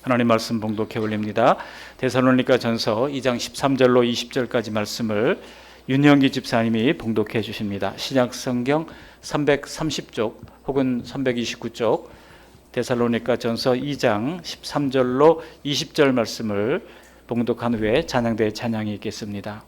하나님 말씀 봉독해 올립니다. 데살로니가 전서 2장 13절로 20절까지 말씀을 윤형기 집사님이 봉독해 주십니다. 신약 성경 330쪽 혹은 329쪽 데살로니가 전서 2장 13절로 20절 말씀을 봉독한 후에 찬양대의 찬양이 있겠습니다.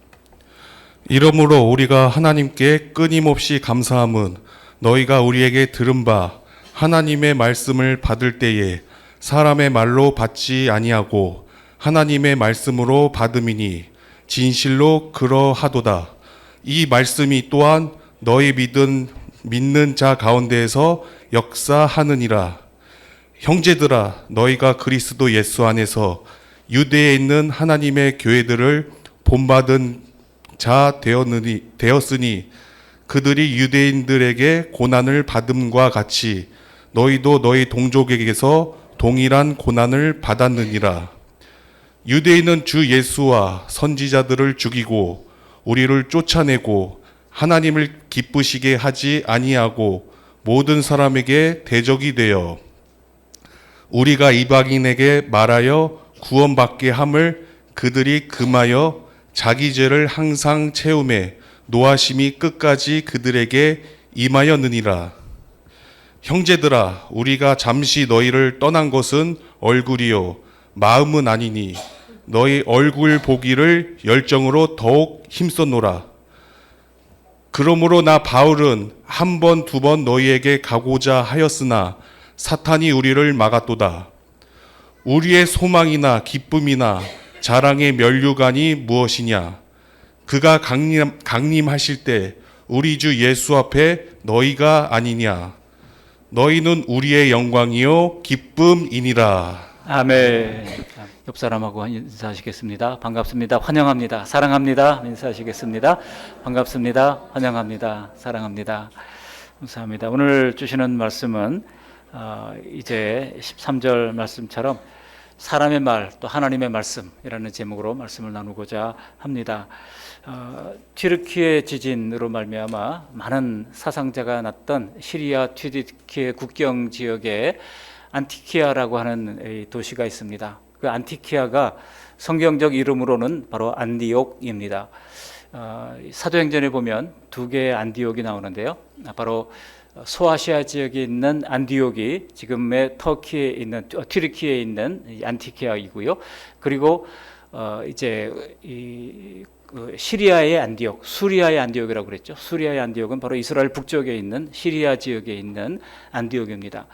이러므로 우리가 하나님께 끊임없이 감사함은 너희가 우리에게 들은 바 하나님의 말씀을 받을 때에 사람의 말로 받지 아니하고 하나님의 말씀으로 받음이니 진실로 그러하도다. 이 말씀이 또한 너희 믿는 자 가운데에서 역사하느니라. 형제들아, 너희가 그리스도 예수 안에서 유대에 있는 하나님의 교회들을 본받은 자 되었으니 그들이 유대인들에게 고난을 받음과 같이 너희도 너희 동족에게서 동일한 고난을 받았느니라. 유대인은 주 예수와 선지자들을 죽이고 우리를 쫓아내고 하나님을 기쁘시게 하지 아니하고 모든 사람에게 대적이 되어 우리가 이방인에게 말하여 구원받게 함을 그들이 금하여 자기 죄를 항상 채우매 노하심이 끝까지 그들에게 임하였느니라. 형제들아, 우리가 잠시 너희를 떠난 것은 얼굴이요 마음은 아니니 너희 얼굴 보기를 열정으로 더욱 힘썼노라. 그러므로 나 바울은 한 번, 두 번 너희에게 가고자 하였으나 사탄이 우리를 막았도다. 우리의 소망이나 기쁨이나 자랑의 면류관이 무엇이냐? 그가 강림하실 때 우리 주 예수 앞에 너희가 아니냐? 너희는 우리의 영광이요 기쁨이니라. 아멘. 옆 사람하고 인사하시겠습니다. 반갑습니다. 환영합니다. 사랑합니다. 인사하시겠습니다. 반갑습니다. 환영합니다. 사랑합니다. 감사합니다. 오늘 주시는 말씀은 이제 13절 말씀처럼 사람의 말 또 하나님의 말씀이라는 제목으로 말씀을 나누고자 합니다. 튀르키예 지진으로 말미암아 많은 사상자가 났던 시리아 튀르키예 국경 지역에 안티키아라고 하는 도시가 있습니다. 그 안티키아가 성경적 이름으로는 바로 안디옥입니다. 사도행전에 보면 두 개의 안디옥이 나오는데요. 바로 소아시아 지역에 있는 안디옥이 지금의 터키에 있는 튀르키예에 있는 안티키아이고요. 그리고 이제 시리아의 안디옥, 수리아의 안디옥이라고 그랬죠. 수리아의 안디옥은 바로 이스라엘 북쪽에 있는 시리아 지역에 있는 안디옥입니다.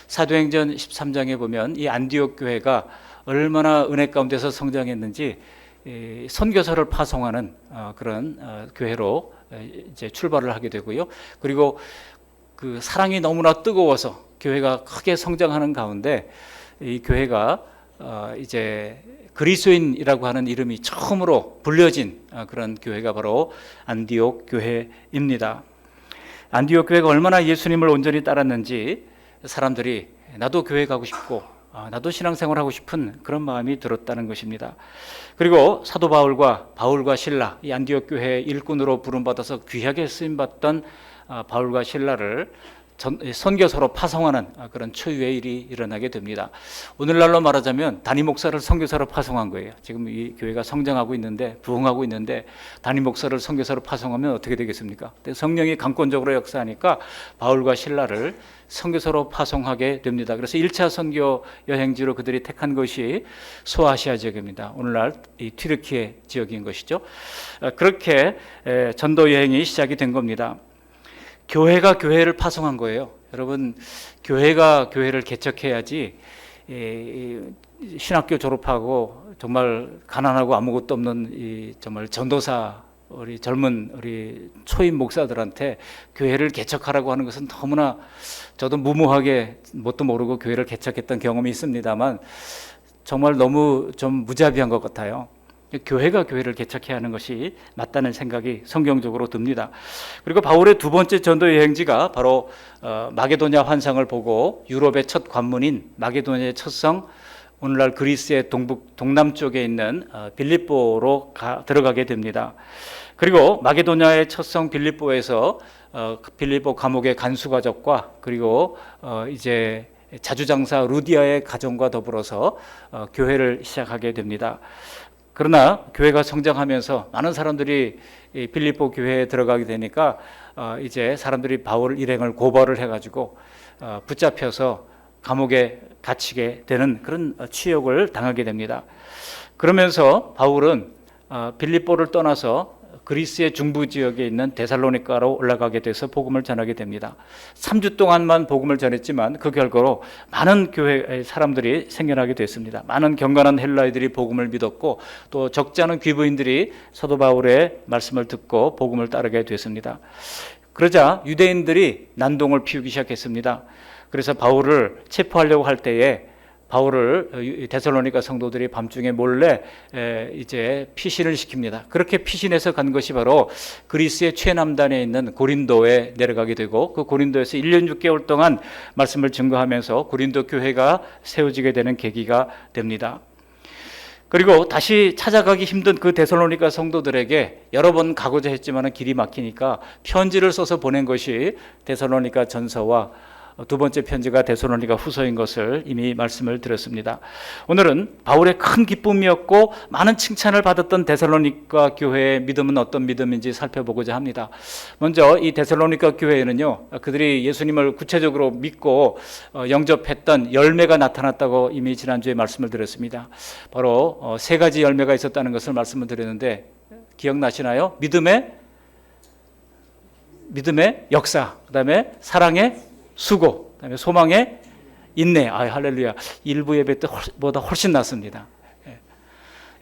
사도행전 13장에 보면 이 안디옥 교회가 얼마나 은혜 가운데서 성장했는지 선교사를 파송하는 그런 교회로 이제 출발을 하게 되고요. 그리고 그 사랑이 너무나 뜨거워서 교회가 크게 성장하는 가운데 이 교회가 이제 그리스도인이라고 하는 이름이 처음으로 불려진 그런 교회가 바로 안디옥 교회입니다. 안디옥 교회가 얼마나 예수님을 온전히 따랐는지 사람들이 나도 교회 가고 싶고 나도 신앙생활하고 싶은 그런 마음이 들었다는 것입니다. 그리고 사도 바울과 실라, 이 안디옥 교회 일꾼으로 부름받아서 귀하게 쓰임받던 바울과 실라를 선교사로 파송하는 그런 초유의 일이 일어나게 됩니다. 오늘날로 말하자면 담임 목사를 선교사로 파송한 거예요. 지금 이 교회가 성장하고 있는데 부흥하고 있는데 담임 목사를 선교사로 파송하면 어떻게 되겠습니까? 성령이 강권적으로 역사하니까 바울과 실라를 선교사로 파송하게 됩니다. 그래서 1차 선교 여행지로 그들이 택한 것이 소아시아 지역입니다. 오늘날 이 튀르키예 지역인 것이죠. 그렇게 전도 여행이 시작이 된 겁니다. 교회가 교회를 파송한 거예요. 여러분, 교회가 교회를 개척해야지 신학교 졸업하고 정말 가난하고 아무것도 없는 정말 전도사 우리 초임 목사들한테 교회를 개척하라고 하는 것은 너무나 저도 무모하게 뭣도 모르고 교회를 개척했던 경험이 있습니다만 정말 너무 좀 무자비한 것 같아요. 교회가 교회를 개척해야 하는 것이 맞다는 생각이 성경적으로 듭니다. 그리고 바울의 두 번째 전도 여행지가 바로 마게도냐 환상을 보고 유럽의 첫 관문인 마게도냐의 첫 성, 오늘날 그리스의 동남쪽에 있는 빌립보로 들어가게 됩니다. 그리고 마게도냐의 첫 성 빌립보에서 빌립보 감옥의 간수가족과 그리고 이제 자주장사 루디아의 가정과 더불어서 교회를 시작하게 됩니다. 그러나 교회가 성장하면서 많은 사람들이 이 빌립보 교회에 들어가게 되니까 이제 사람들이 바울 일행을 고발을 해가지고 붙잡혀서 감옥에 갇히게 되는 그런 치욕을 당하게 됩니다. 그러면서 바울은 빌립보를 떠나서 그리스의 중부 지역에 있는 데살로니가로 올라가게 돼서 복음을 전하게 됩니다. 3주 동안만 복음을 전했지만 그 결과로 많은 교회 사람들이 생겨나게 됐습니다. 많은 경건한 헬라인들이 복음을 믿었고 또 적지 않은 귀부인들이 사도 바울의 말씀을 듣고 복음을 따르게 됐습니다. 그러자 유대인들이 난동을 피우기 시작했습니다. 그래서 바울을 체포하려고 할 때에 바울을 데살로니가 성도들이 밤중에 몰래 이제 피신을 시킵니다. 그렇게 피신해서 간 것이 바로 그리스의 최남단에 있는 고린도에 내려가게 되고 그 고린도에서 1년 6개월 동안 말씀을 증거하면서 고린도 교회가 세워지게 되는 계기가 됩니다. 그리고 다시 찾아가기 힘든 그 데살로니가 성도들에게 여러 번 가고자 했지만 길이 막히니까 편지를 써서 보낸 것이 데살로니가 전서와 두 번째 편지가 데살로니가 후서인 것을 이미 말씀을 드렸습니다. 오늘은 바울의 큰 기쁨이었고 많은 칭찬을 받았던 데살로니가 교회의 믿음은 어떤 믿음인지 살펴보고자 합니다. 먼저 이 데살로니가 교회에는요, 그들이 예수님을 구체적으로 믿고 영접했던 열매가 나타났다고 이미 지난주에 말씀을 드렸습니다. 바로 세 가지 열매가 있었다는 것을 말씀을 드렸는데 기억나시나요? 믿음의 역사, 그다음에 사랑의 수고, 그다음에 소망의 인내. 할렐루야. 일부 예배 때보다 훨씬 낫습니다.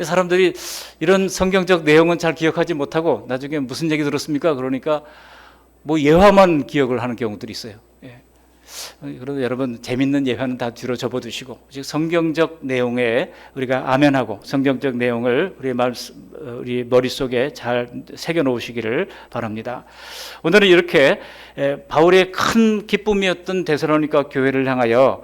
사람들이 이런 성경적 내용은 잘 기억하지 못하고 나중에 무슨 얘기 들었습니까? 그러니까 뭐 예화만 기억을 하는 경우들이 있어요. 그래도 여러분 재밌는 예화는 다 뒤로 접어두시고 성경적 내용에 우리가 아멘하고 성경적 내용을 우리 머릿속에 잘 새겨놓으시기를 바랍니다. 오늘은 이렇게 바울의 큰 기쁨이었던 데살로니가 교회를 향하여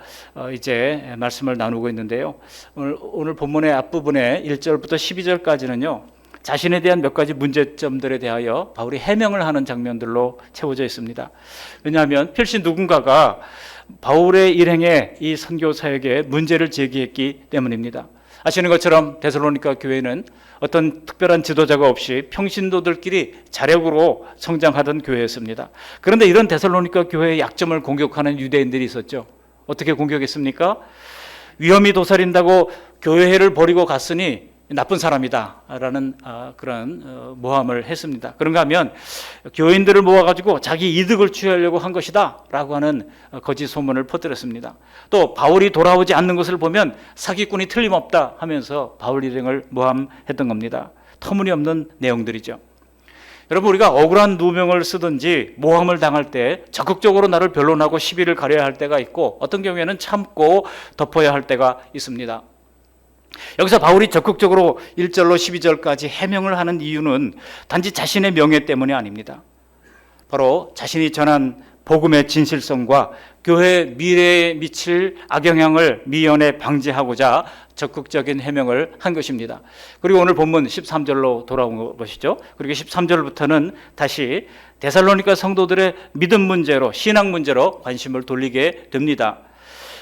이제 말씀을 나누고 있는데요. 오늘 본문의 앞부분에 1절부터 12절까지는요. 자신에 대한 몇 가지 문제점들에 대하여 바울이 해명을 하는 장면들로 채워져 있습니다. 왜냐하면 필시 누군가가 바울의 일행에 이 선교 사역에 문제를 제기했기 때문입니다. 아시는 것처럼 데살로니가 교회는 어떤 특별한 지도자가 없이 평신도들끼리 자력으로 성장하던 교회였습니다. 그런데 이런 데살로니가 교회의 약점을 공격하는 유대인들이 있었죠. 어떻게 공격했습니까? 위험이 도사린다고 교회를 버리고 갔으니 나쁜 사람이다라는 그런 모함을 했습니다. 그런가 하면 교인들을 모아가지고 자기 이득을 취하려고 한 것이다라고 하는 거짓 소문을 퍼뜨렸습니다. 또 바울이 돌아오지 않는 것을 보면 사기꾼이 틀림없다 하면서 바울 일행을 모함했던 겁니다. 터무니없는 내용들이죠. 여러분, 우리가 억울한 누명을 쓰든지 모함을 당할 때 적극적으로 나를 변론하고 시비를 가려야 할 때가 있고 어떤 경우에는 참고 덮어야 할 때가 있습니다. 여기서 바울이 적극적으로 1절로 12절까지 해명을 하는 이유는 단지 자신의 명예 때문이 아닙니다. 바로 자신이 전한 복음의 진실성과 교회 미래에 미칠 악영향을 미연에 방지하고자 적극적인 해명을 한 것입니다. 그리고 오늘 본문 13절로 돌아온 것이죠. 그리고 13절부터는 다시 데살로니가 성도들의 믿음 문제로, 신앙 문제로 관심을 돌리게 됩니다.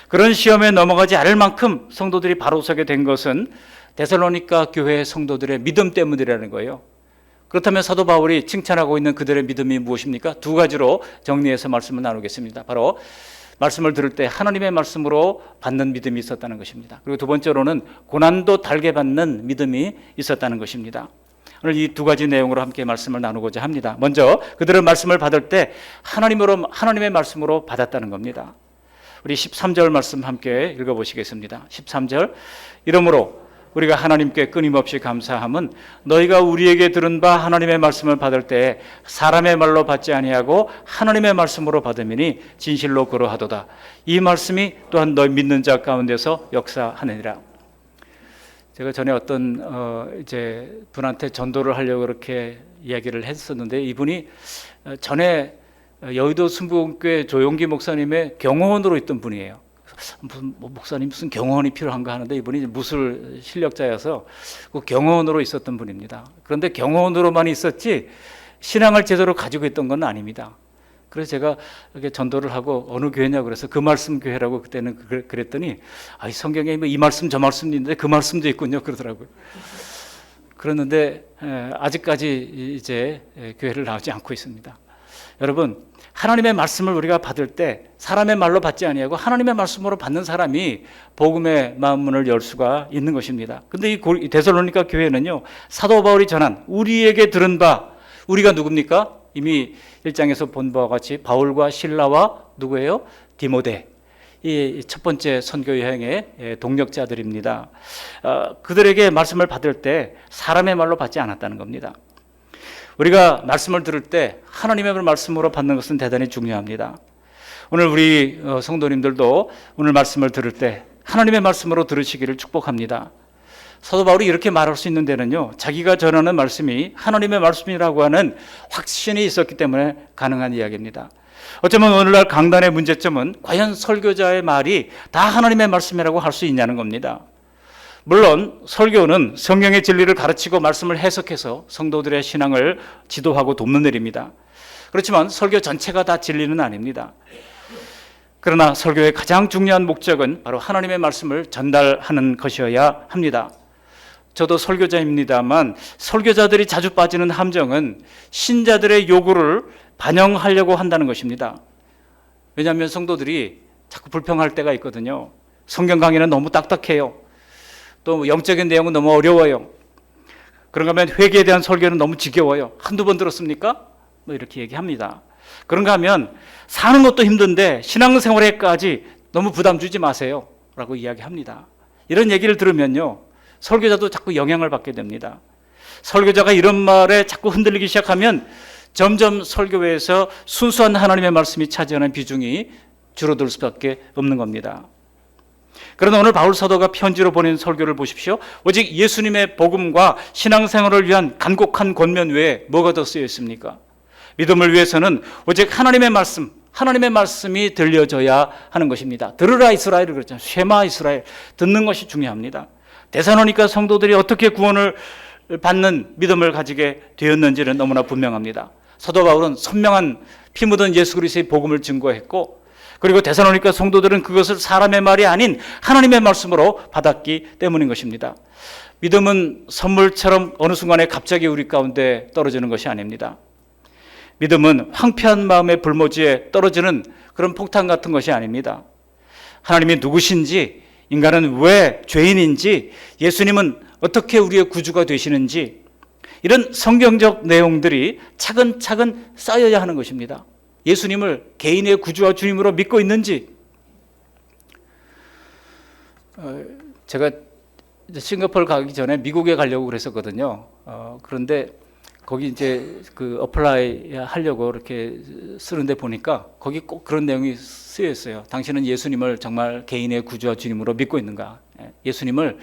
그런 시험에 넘어가지 않을 만큼 성도들이 바로 서게 된 것은 데살로니가 교회의 성도들의 믿음 때문이라는 거예요. 그렇다면 사도 바울이 칭찬하고 있는 그들의 믿음이 무엇입니까? 두 가지로 정리해서 말씀을 나누겠습니다. 바로 말씀을 들을 때 하나님의 말씀으로 받는 믿음이 있었다는 것입니다. 그리고 두 번째로는 고난도 달게 받는 믿음이 있었다는 것입니다. 오늘 이 두 가지 내용으로 함께 말씀을 나누고자 합니다. 먼저 그들은 말씀을 받을 때 하나님의 말씀으로 받았다는 겁니다. 우리 13절 말씀 함께 읽어보시겠습니다. 13절, 이러므로 우리가 하나님께 끊임없이 감사함은 너희가 우리에게 들은 바 하나님의 말씀을 받을 때 사람의 말로 받지 아니하고 하나님의 말씀으로 받음이니 진실로 그러하도다. 이 말씀이 또한 너희 믿는 자 가운데서 역사하느니라. 제가 전에 어떤 이제 분한테 전도를 하려고 그렇게 이야기를 했었는데 이분이 전에 여의도 순복음교회 조용기 목사님의 경호원으로 있던 분이에요. 목사님 무슨 경호원이 필요한가 하는데 이분이 무술 실력자여서 그 경호원으로 있었던 분입니다. 그런데 경호원으로만 있었지 신앙을 제대로 가지고 있던 건 아닙니다. 그래서 제가 이렇게 전도를 하고 어느 교회냐고 그래서 그 말씀 교회라고 그때는 그랬더니 이 성경에 이 말씀 저 말씀도 있는데 그 말씀도 있군요 그러더라고요. 그랬는데 아직까지 이제 교회를 나오지 않고 있습니다. 여러분, 하나님의 말씀을 우리가 받을 때 사람의 말로 받지 아니하고 하나님의 말씀으로 받는 사람이 복음의 마음문을 열 수가 있는 것입니다. 근데 이 데살로니가 교회는요, 사도 바울이 전한 우리에게 들은 바, 우리가 누굽니까? 이미 1장에서 본 바와 같이 바울과 실라와 누구예요? 디모데. 이 첫 번째 선교 여행의 동력자들입니다. 그들에게 말씀을 받을 때 사람의 말로 받지 않았다는 겁니다. 우리가 말씀을 들을 때 하나님의 말씀으로 받는 것은 대단히 중요합니다. 오늘 우리 성도님들도 오늘 말씀을 들을 때 하나님의 말씀으로 들으시기를 축복합니다. 사도 바울이 이렇게 말할 수 있는 데는요, 자기가 전하는 말씀이 하나님의 말씀이라고 하는 확신이 있었기 때문에 가능한 이야기입니다. 어쩌면 오늘날 강단의 문제점은 과연 설교자의 말이 다 하나님의 말씀이라고 할 수 있냐는 겁니다. 물론 설교는 성경의 진리를 가르치고 말씀을 해석해서 성도들의 신앙을 지도하고 돕는 일입니다. 그렇지만 설교 전체가 다 진리는 아닙니다. 그러나 설교의 가장 중요한 목적은 바로 하나님의 말씀을 전달하는 것이어야 합니다. 저도 설교자입니다만 설교자들이 자주 빠지는 함정은 신자들의 요구를 반영하려고 한다는 것입니다. 왜냐하면 성도들이 자꾸 불평할 때가 있거든요. 성경 강의는 너무 딱딱해요. 또 영적인 내용은 너무 어려워요. 그런가 하면 회개에 대한 설교는 너무 지겨워요. 한두 번 들었습니까? 뭐 이렇게 얘기합니다. 그런가 하면 사는 것도 힘든데 신앙생활에까지 너무 부담 주지 마세요 라고 이야기합니다. 이런 얘기를 들으면요, 설교자도 자꾸 영향을 받게 됩니다. 설교자가 이런 말에 자꾸 흔들리기 시작하면 점점 설교회에서 순수한 하나님의 말씀이 차지하는 비중이 줄어들 수밖에 없는 겁니다. 그러나 오늘 바울 사도가 편지로 보낸 설교를 보십시오. 오직 예수님의 복음과 신앙생활을 위한 간곡한 권면 외에 뭐가 더 쓰여 있습니까? 믿음을 위해서는 오직 하나님의 말씀이 들려져야 하는 것입니다. 들으라 이스라엘을 그랬잖아요. 쉐마 이스라엘, 듣는 것이 중요합니다. 데살로니가 성도들이 어떻게 구원을 받는 믿음을 가지게 되었는지는 너무나 분명합니다. 사도 바울은 선명한 피 묻은 예수 그리스도의 복음을 증거했고, 그리고 데살로니가 성도들은 그것을 사람의 말이 아닌 하나님의 말씀으로 받았기 때문인 것입니다. 믿음은 선물처럼 어느 순간에 갑자기 우리 가운데 떨어지는 것이 아닙니다. 믿음은 황폐한 마음의 불모지에 떨어지는 그런 폭탄 같은 것이 아닙니다. 하나님이 누구신지, 인간은 왜 죄인인지, 예수님은 어떻게 우리의 구주가 되시는지, 이런 성경적 내용들이 차근차근 쌓여야 하는 것입니다. 예수님을 개인의 구주와 주님으로 믿고 있는지. 제가 싱가포르 가기 전에 미국에 가려고 그랬었거든요. 그런데 거기 이제 그 어플라이 하려고 이렇게 쓰는데 보니까 거기 꼭 그런 내용이 쓰여 있어요. 당신은 예수님을 정말 개인의 구주와 주님으로 믿고 있는가? 예수님을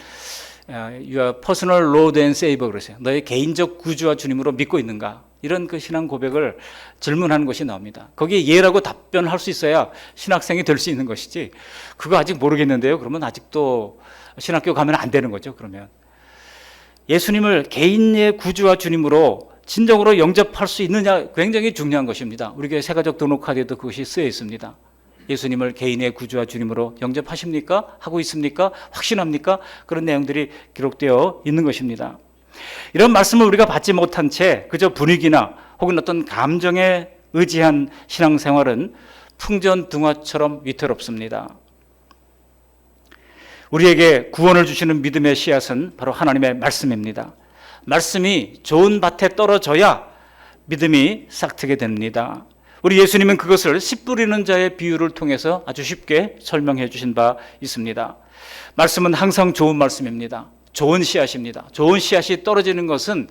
Your personal Lord and Savior 그러세요. 너의 개인적 구주와 주님으로 믿고 있는가? 이런 그 신앙 고백을 질문하는 것이 나옵니다. 거기에 예라고 답변할 수 있어야 신학생이 될 수 있는 것이지, 그거 아직 모르겠는데요. 그러면 아직도 신학교 가면 안 되는 거죠. 그러면 예수님을 개인의 구주와 주님으로 진정으로 영접할 수 있느냐, 굉장히 중요한 것입니다. 우리 교회 새가족 등록 카드에도 그것이 쓰여 있습니다. 예수님을 개인의 구주와 주님으로 영접하십니까? 하고 있습니까? 확신합니까? 그런 내용들이 기록되어 있는 것입니다. 이런 말씀을 우리가 받지 못한 채 그저 분위기나 혹은 어떤 감정에 의지한 신앙생활은 풍전등화처럼 위태롭습니다. 우리에게 구원을 주시는 믿음의 씨앗은 바로 하나님의 말씀입니다. 말씀이 좋은 밭에 떨어져야 믿음이 싹트게 됩니다. 우리 예수님은 그것을 씨 뿌리는 자의 비유를 통해서 아주 쉽게 설명해 주신 바 있습니다. 말씀은 항상 좋은 말씀입니다. 좋은 씨앗입니다. 좋은 씨앗이 떨어지는 것은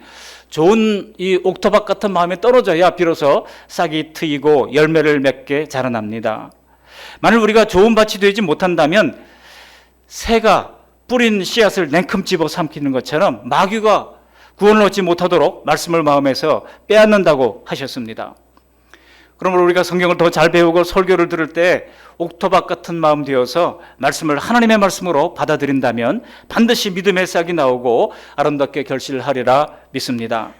좋은 이 옥토박 같은 마음에 떨어져야 비로소 싹이 트이고 열매를 맺게 자라납니다. 만일 우리가 좋은 밭이 되지 못한다면 새가 뿌린 씨앗을 냉큼 집어 삼키는 것처럼 마귀가 구원을 얻지 못하도록 말씀을 마음에서 빼앗는다고 하셨습니다. 그러므로 우리가 성경을 더 잘 배우고 설교를 들을 때 옥토박 같은 마음 되어서 말씀을 하나님의 말씀으로 받아들인다면 반드시 믿음의 싹이 나오고 아름답게 결실을 하리라 믿습니다.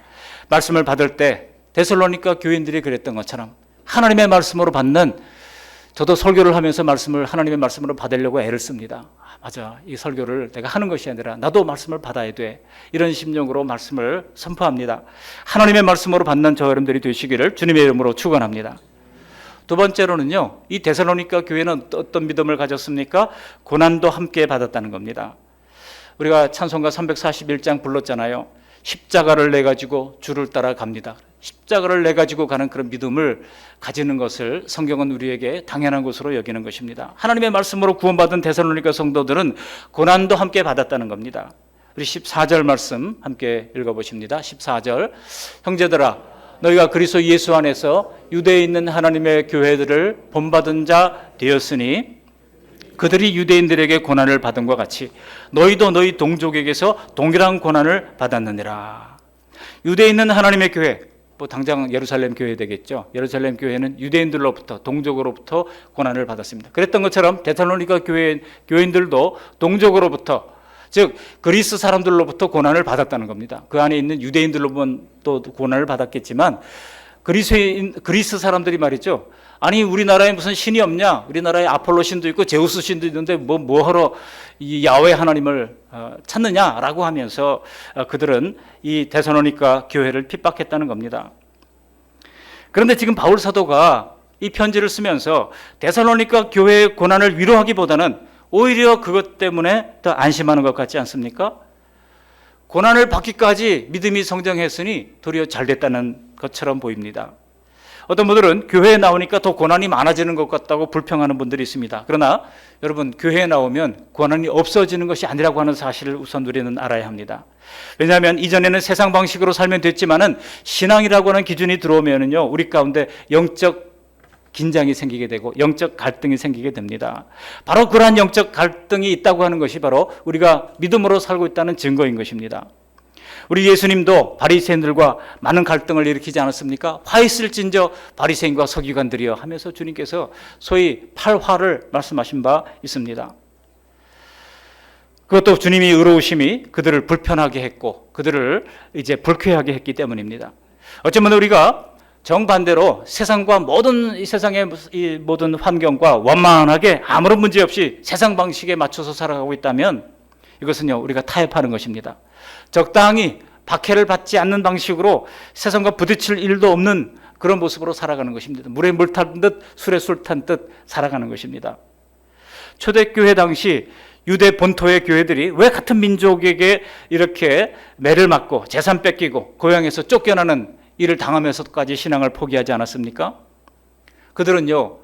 말씀을 받을 때 데살로니가 교인들이 그랬던 것처럼 하나님의 말씀으로 받는, 저도 설교를 하면서 하나님의 말씀으로 받으려고 애를 씁니다. 맞아, 이 설교를 내가 하는 것이 아니라 나도 말씀을 받아야 돼. 이런 심령으로 말씀을 선포합니다. 하나님의 말씀으로 받는 저 여러분들이 되시기를 주님의 이름으로 축원합니다. 두 번째로는요, 이 데살로니가 교회는 어떤 믿음을 가졌습니까? 고난도 함께 받았다는 겁니다. 우리가 찬송가 341장 불렀잖아요. 십자가를 내가지고 주를 따라갑니다. 십자가를 내가지고 가는 그런 믿음을 가지는 것을 성경은 우리에게 당연한 것으로 여기는 것입니다. 하나님의 말씀으로 구원받은 데살로니가 성도들은 고난도 함께 받았다는 겁니다. 우리 14절 말씀 함께 읽어보십니다. 14절, 형제들아 너희가 그리스도 예수 안에서 유대에 있는 하나님의 교회들을 본받은 자 되었으니 그들이 유대인들에게 고난을 받은 것 같이 너희도 너희 동족에게서 동일한 고난을 받았느니라. 유대에 있는 하나님의 교회, 뭐 당장 예루살렘 교회 되겠죠. 예루살렘 교회는 유대인들로부터, 동족으로부터 고난을 받았습니다. 그랬던 것처럼 데살로니가 교인들도 동족으로부터, 즉 그리스 사람들로부터 고난을 받았다는 겁니다. 그 안에 있는 유대인들로부터 고난을 받았겠지만 그리스 사람들이 말이죠. 아니 우리나라에 무슨 신이 없냐? 우리나라에 아폴로 신도 있고 제우스 신도 있는데 뭐하러 이 야훼 하나님을 찾느냐라고 하면서 그들은 이 데살로니가 교회를 핍박했다는 겁니다. 그런데 지금 바울 사도가 이 편지를 쓰면서 데살로니가 교회의 고난을 위로하기보다는 오히려 그것 때문에 더 안심하는 것 같지 않습니까? 고난을 받기까지 믿음이 성장했으니 도리어 잘 됐다는 것처럼 보입니다. 어떤 분들은 교회에 나오니까 더 고난이 많아지는 것 같다고 불평하는 분들이 있습니다. 그러나 여러분, 교회에 나오면 고난이 없어지는 것이 아니라고 하는 사실을 우선 우리는 알아야 합니다. 왜냐하면 이전에는 세상 방식으로 살면 됐지만은 신앙이라고 하는 기준이 들어오면은요, 우리 가운데 영적 긴장이 생기게 되고 영적 갈등이 생기게 됩니다. 바로 그러한 영적 갈등이 있다고 하는 것이 바로 우리가 믿음으로 살고 있다는 증거인 것입니다. 우리 예수님도 바리새인들과 많은 갈등을 일으키지 않았습니까? 화 있을진저 바리새인과 서기관들이여 하면서 주님께서 소위 팔화를 말씀하신 바 있습니다. 그것도 주님이 의로우심이 그들을 불편하게 했고 그들을 이제 불쾌하게 했기 때문입니다. 어쩌면 우리가 정반대로 세상과 이 세상의 이 모든 환경과 원만하게 아무런 문제 없이 세상 방식에 맞춰서 살아가고 있다면 이것은요, 우리가 타협하는 것입니다. 적당히 박해를 받지 않는 방식으로 세상과 부딪힐 일도 없는 그런 모습으로 살아가는 것입니다. 물에 물 탄 듯 술에 술 탄 듯 살아가는 것입니다. 초대교회 당시 유대 본토의 교회들이 왜 같은 민족에게 이렇게 매를 맞고 재산 뺏기고 고향에서 쫓겨나는 일을 당하면서까지 신앙을 포기하지 않았습니까? 그들은요,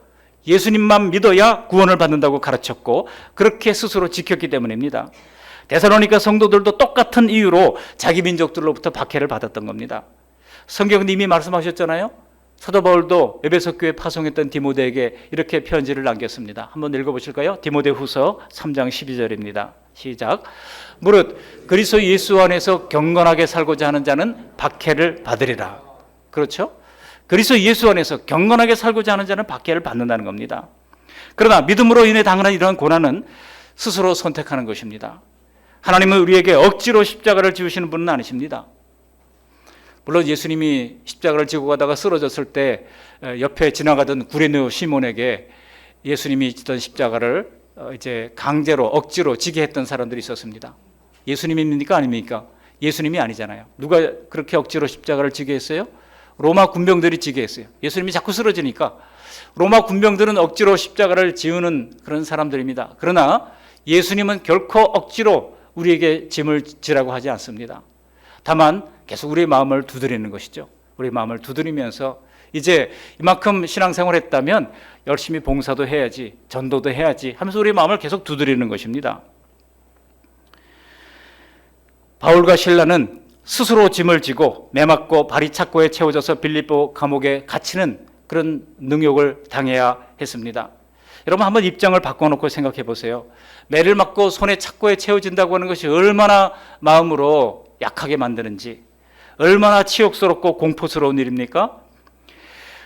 예수님만 믿어야 구원을 받는다고 가르쳤고 그렇게 스스로 지켰기 때문입니다. 데살로니가 성도들도 똑같은 이유로 자기 민족들로부터 박해를 받았던 겁니다. 성경은 이미 말씀하셨잖아요. 사도 바울도 에베소 교회 파송했던 디모데에게 이렇게 편지를 남겼습니다. 한번 읽어보실까요? 디모데후서 3장 12절입니다. 시작. 무릇 그리스도 예수 안에서 경건하게 살고자 하는 자는 박해를 받으리라. 그렇죠? 그리스도 예수 안에서 경건하게 살고자 하는 자는 박해를 받는다는 겁니다. 그러나 믿음으로 인해 당하는 이러한 고난은 스스로 선택하는 것입니다. 하나님은 우리에게 억지로 십자가를 지우시는 분은 아니십니다. 물론 예수님이 십자가를 지고 가다가 쓰러졌을 때 옆에 지나가던 구레네 시몬에게 예수님이 지던 십자가를 이제 강제로 억지로 지게 했던 사람들이 있었습니다. 예수님입니까? 아닙니까? 예수님이 아니잖아요. 누가 그렇게 억지로 십자가를 지게 했어요? 로마 군병들이 지게 했어요. 예수님이 자꾸 쓰러지니까 로마 군병들은 억지로 십자가를 지우는 그런 사람들입니다. 그러나 예수님은 결코 억지로 우리에게 짐을 지라고 하지 않습니다. 다만 계속 우리의 마음을 두드리는 것이죠. 우리 마음을 두드리면서 이제 이만큼 신앙생활을 했다면 열심히 봉사도 해야지, 전도도 해야지 하면서 우리의 마음을 계속 두드리는 것입니다. 바울과 실라는 스스로 짐을 지고 매맞고 발이 착고에 채워져서 빌립보 감옥에 갇히는 그런 능욕을 당해야 했습니다. 여러분 한번 입장을 바꿔놓고 생각해 보세요. 매를 맞고 손에 착고에 채워진다고 하는 것이 얼마나 마음으로 약하게 만드는지, 얼마나 치욕스럽고 공포스러운 일입니까?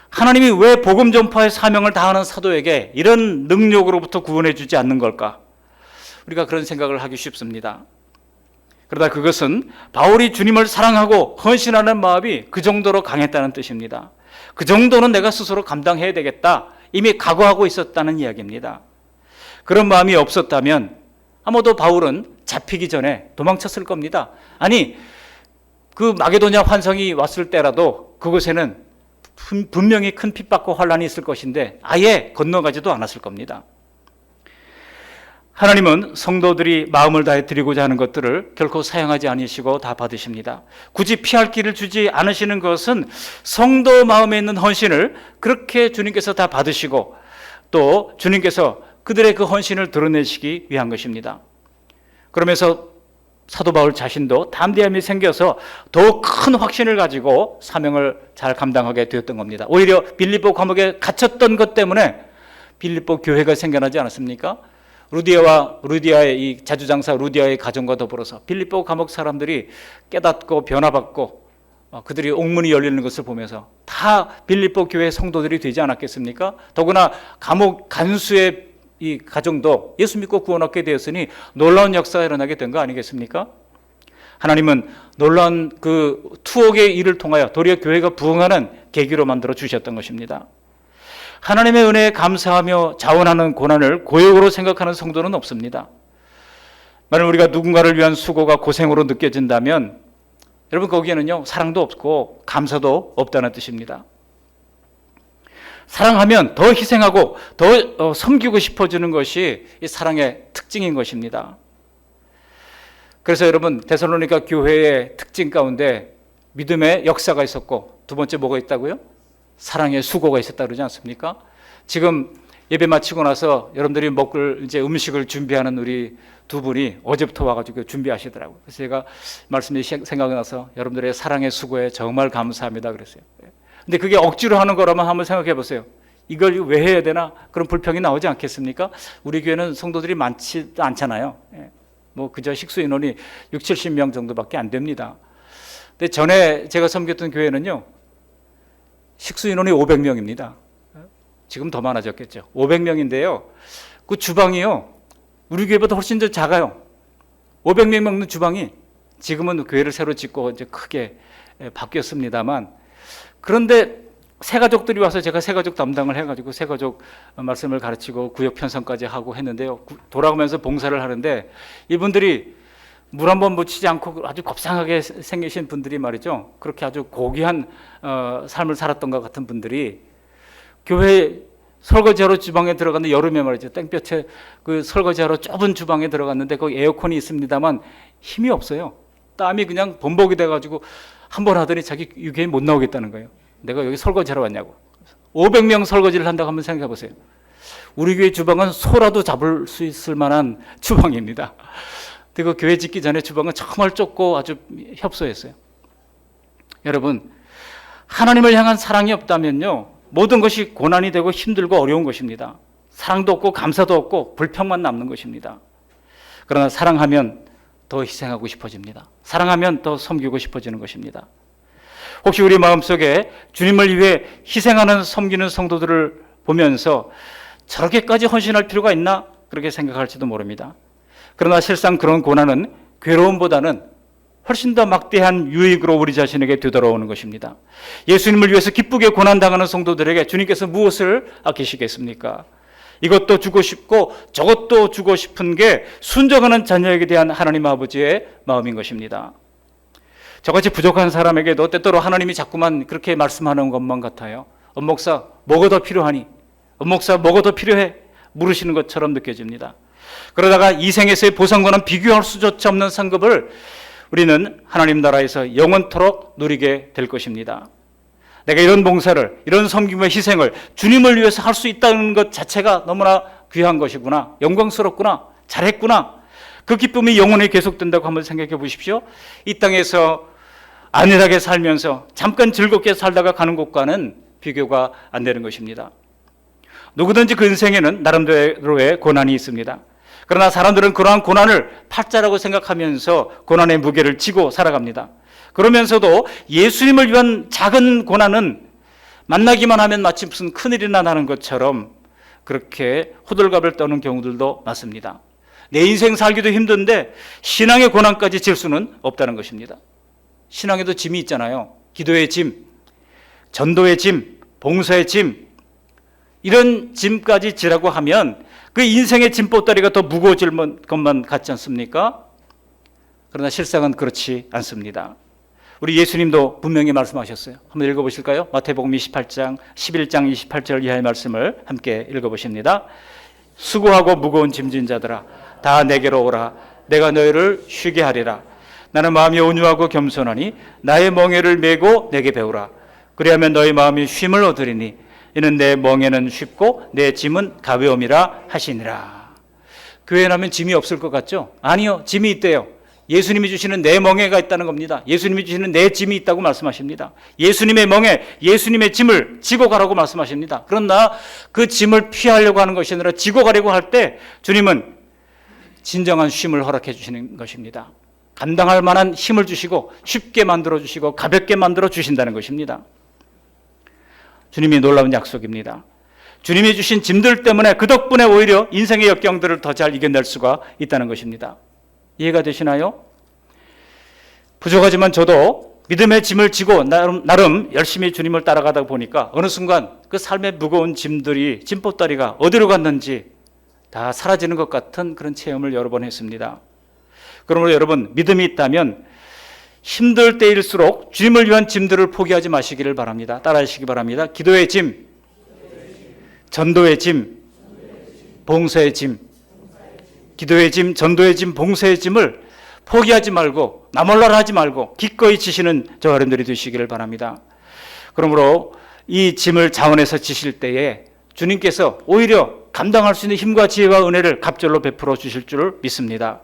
하나님이 왜 복음 전파의 사명을 다하는 사도에게 이런 능력으로부터 구원해 주지 않는 걸까? 우리가 그런 생각을 하기 쉽습니다. 그러다 그것은 바울이 주님을 사랑하고 헌신하는 마음이 그 정도로 강했다는 뜻입니다. 그 정도는 내가 스스로 감당해야 되겠다. 이미 각오하고 있었다는 이야기입니다. 그런 마음이 없었다면 아마도 바울은 잡히기 전에 도망쳤을 겁니다. 아니, 그 마게도냐 환상이 왔을 때라도 그곳에는 분명히 큰 핍박과 환란이 있을 것인데 아예 건너가지도 않았을 겁니다. 하나님은 성도들이 마음을 다해 드리고자 하는 것들을 결코 사용하지 않으시고 다 받으십니다. 굳이 피할 길을 주지 않으시는 것은 성도 마음에 있는 헌신을 그렇게 주님께서 다 받으시고 또 주님께서 그들의 그 헌신을 드러내시기 위한 것입니다. 그러면서 사도 바울 자신도 담대함이 생겨서 더욱 큰 확신을 가지고 사명을 잘 감당하게 되었던 겁니다. 오히려 빌립보 감옥에 갇혔던 것 때문에 빌립보 교회가 생겨나지 않았습니까? 루디아의 이 자주장사 루디아의 가정과 더불어서 빌립보 감옥 사람들이 깨닫고 변화받고 그들이 옥문이 열리는 것을 보면서 다 빌립보 교회 성도들이 되지 않았겠습니까? 더구나 감옥 간수의 이 가정도 예수 믿고 구원 얻게 되었으니 놀라운 역사가 일어나게 된 거 아니겠습니까? 하나님은 놀라운 그 투옥의 일을 통하여 도리어 교회가 부흥하는 계기로 만들어 주셨던 것입니다. 하나님의 은혜에 감사하며 자원하는 고난을 고역으로 생각하는 성도는 없습니다. 만약 우리가 누군가를 위한 수고가 고생으로 느껴진다면 여러분 거기에는요 사랑도 없고 감사도 없다는 뜻입니다. 사랑하면 더 희생하고 더 섬기고 싶어지는 것이 이 사랑의 특징인 것입니다. 그래서 여러분 데살로니가 교회의 특징 가운데 믿음의 역사가 있었고 두 번째 뭐가 있다고요? 사랑의 수고가 있었다 그러지 않습니까? 지금 예배 마치고 나서 여러분들이 먹을 이제 음식을 준비하는 우리 두 분이 어제부터 와가지고 준비하시더라고요. 그래서 제가 말씀이 생각이 나서 여러분들의 사랑의 수고에 정말 감사합니다 그랬어요. 근데 그게 억지로 하는 거라면 한번 생각해 보세요. 이걸 왜 해야 되나? 그런 불평이 나오지 않겠습니까? 우리 교회는 성도들이 많지도 않잖아요. 뭐 그저 식수 인원이 6, 70명 정도밖에 안 됩니다. 근데 전에 제가 섬겼던 교회는요. 식수 인원이 500명입니다. 지금 더 많아졌겠죠. 500명인데요. 그 주방이요. 우리 교회보다 훨씬 더 작아요. 500명 먹는 주방이 지금은 교회를 새로 짓고 이제 크게 바뀌었습니다만 그런데 새가족들이 와서 제가 새가족 담당을 해가지고 새가족 말씀을 가르치고 구역 편성까지 하고 했는데요. 돌아오면서 봉사를 하는데 이분들이 물 한 번 묻히지 않고 아주 곱상하게 생기신 분들이 말이죠. 그렇게 아주 고귀한 삶을 살았던 것 같은 분들이 교회 설거지하러 주방에 들어갔는데 여름에 말이죠. 땡볕에 그 설거지하러 좁은 주방에 들어갔는데 거기 에어컨이 있습니다만 힘이 없어요. 땀이 그냥 범벅이 돼가지고 한 번 하더니 자기 유교에 못 나오겠다는 거예요. 내가 여기 설거지하러 왔냐고. 500명 설거지를 한다고 한번 생각해 보세요. 우리 교회 주방은 소라도 잡을 수 있을 만한 주방입니다. 그리고 교회 짓기 전에 주방은 정말 좁고 아주 협소했어요. 여러분, 하나님을 향한 사랑이 없다면요, 모든 것이 고난이 되고 힘들고 어려운 것입니다. 사랑도 없고 감사도 없고 불평만 남는 것입니다. 그러나 사랑하면 더 희생하고 싶어집니다. 사랑하면 더 섬기고 싶어지는 것입니다. 혹시 우리 마음속에 주님을 위해 희생하는 섬기는 성도들을 보면서 저렇게까지 헌신할 필요가 있나? 그렇게 생각할지도 모릅니다. 그러나 실상 그런 고난은 괴로움보다는 훨씬 더 막대한 유익으로 우리 자신에게 되돌아오는 것입니다. 예수님을 위해서 기쁘게 고난당하는 성도들에게 주님께서 무엇을 아끼시겠습니까? 이것도 주고 싶고 저것도 주고 싶은 게 순종하는 자녀에게 대한 하나님 아버지의 마음인 것입니다. 저같이 부족한 사람에게도 때때로 하나님이 자꾸만 그렇게 말씀하는 것만 같아요. 엄목사 뭐가 더 필요하니? 엄목사 뭐가 더 필요해? 물으시는 것처럼 느껴집니다. 그러다가 이 생에서의 보상과는 비교할 수조차 없는 상급을 우리는 하나님 나라에서 영원토록 누리게 될 것입니다. 내가 이런 봉사를, 이런 섬김과 희생을 주님을 위해서 할 수 있다는 것 자체가 너무나 귀한 것이구나, 영광스럽구나, 잘했구나. 그 기쁨이 영원히 계속된다고 한번 생각해 보십시오. 이 땅에서 안일하게 살면서 잠깐 즐겁게 살다가 가는 것과는 비교가 안 되는 것입니다. 누구든지 그 인생에는 나름대로의 고난이 있습니다. 그러나 사람들은 그러한 고난을 팔자라고 생각하면서 고난의 무게를 지고 살아갑니다. 그러면서도 예수님을 위한 작은 고난은 만나기만 하면 마치 무슨 큰일이나 나는 것처럼 그렇게 호들갑을 떠는 경우들도 많습니다. 내 인생 살기도 힘든데 신앙의 고난까지 질 수는 없다는 것입니다. 신앙에도 짐이 있잖아요. 기도의 짐. 전도의 짐, 봉사의 짐, 이런 짐까지 지라고 하면 그 인생의 짐보따리가 더 무거워질 것만 같지 않습니까? 그러나 실상은 그렇지 않습니다. 우리 예수님도 분명히 말씀하셨어요. 한번 읽어보실까요? 마태복음 28장 11장 28절 이하의 말씀을 함께 읽어보십니다. 수고하고 무거운 짐진 자들아 다 내게로 오라. 내가 너희를 쉬게 하리라. 나는 마음이 온유하고 겸손하니 나의 멍에를 메고 내게 배우라. 그리하면 너희 마음이 쉼을 얻으리니 이는 내 멍에는 쉽고 내 짐은 가벼움이라 하시니라. 교회 나면 짐이 없을 것 같죠? 아니요, 짐이 있대요. 예수님이 주시는 내 멍에가 있다는 겁니다. 예수님이 주시는 내 짐이 있다고 말씀하십니다. 예수님의 멍에, 예수님의 짐을 지고 가라고 말씀하십니다. 그러나 그 짐을 피하려고 하는 것이 아니라 지고 가려고 할 때 주님은 진정한 쉼을 허락해 주시는 것입니다. 감당할 만한 힘을 주시고 쉽게 만들어 주시고 가볍게 만들어 주신다는 것입니다. 주님이 놀라운 약속입니다. 주님이 주신 짐들 때문에 그 덕분에 오히려 인생의 역경들을 더 잘 이겨낼 수가 있다는 것입니다. 이해가 되시나요? 부족하지만 저도 믿음의 짐을 지고 나름 열심히 주님을 따라가다 보니까 어느 순간 그 삶의 무거운 짐들이, 짐보따리가 어디로 갔는지 다 사라지는 것 같은 그런 체험을 여러 번 했습니다. 그러므로 여러분, 믿음이 있다면 힘들 때일수록 주님을 위한 짐들을 포기하지 마시기를 바랍니다. 따라하시기 바랍니다. 기도의 짐, 전도의 짐, 봉사의 짐. 기도의 짐, 전도의 짐, 봉사의 짐을 포기하지 말고 나몰라라 하지 말고 기꺼이 지시는 저와 여러분들이 되시기를 바랍니다. 그러므로 이 짐을 자원해서 지실 때에 주님께서 오히려 감당할 수 있는 힘과 지혜와 은혜를 갑절로 베풀어 주실 줄 믿습니다.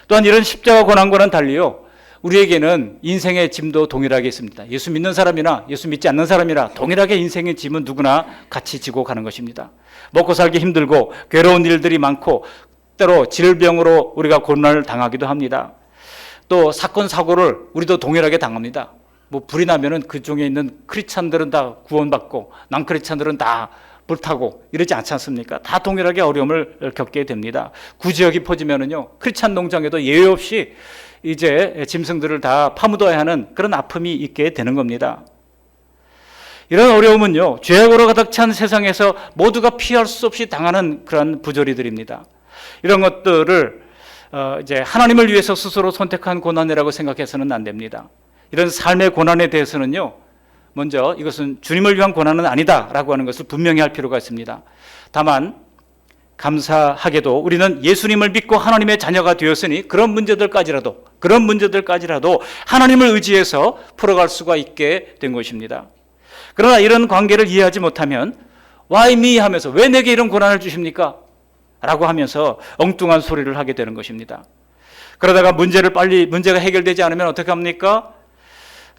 또한 이런 십자가 고난과는 달리요, 우리에게는 인생의 짐도 동일하게 있습니다. 예수 믿는 사람이나 예수 믿지 않는 사람이나 동일하게 인생의 짐은 누구나 같이 지고 가는 것입니다. 먹고 살기 힘들고 괴로운 일들이 많고 때로 질병으로 우리가 고난을 당하기도 합니다. 또 사건 사고를 우리도 동일하게 당합니다. 뭐 불이 나면은 그 중에 있는 크리스찬들은 다 구원받고 남크리스찬들은 다 불타고 이러지 않지 않습니까? 다 동일하게 어려움을 겪게 됩니다. 구지역이 퍼지면은요, 크리스찬 농장에도 예외 없이 이제 짐승들을 다 파묻어야 하는 그런 아픔이 있게 되는 겁니다. 이런 어려움은요, 죄악으로 가득 찬 세상에서 모두가 피할 수 없이 당하는 그런 부조리들입니다. 이런 것들을 이제 하나님을 위해서 스스로 선택한 고난이라고 생각해서는 안 됩니다. 이런 삶의 고난에 대해서는요, 먼저 이것은 주님을 위한 고난은 아니다라고 하는 것을 분명히 할 필요가 있습니다. 다만 감사하게도 우리는 예수님을 믿고 하나님의 자녀가 되었으니 그런 문제들까지라도 하나님을 의지해서 풀어갈 수가 있게 된 것입니다. 그러나 이런 관계를 이해하지 못하면 Why me? 하면서 왜 내게 이런 고난을 주십니까? 라고 하면서 엉뚱한 소리를 하게 되는 것입니다. 그러다가 문제가 해결되지 않으면 어떻게 합니까?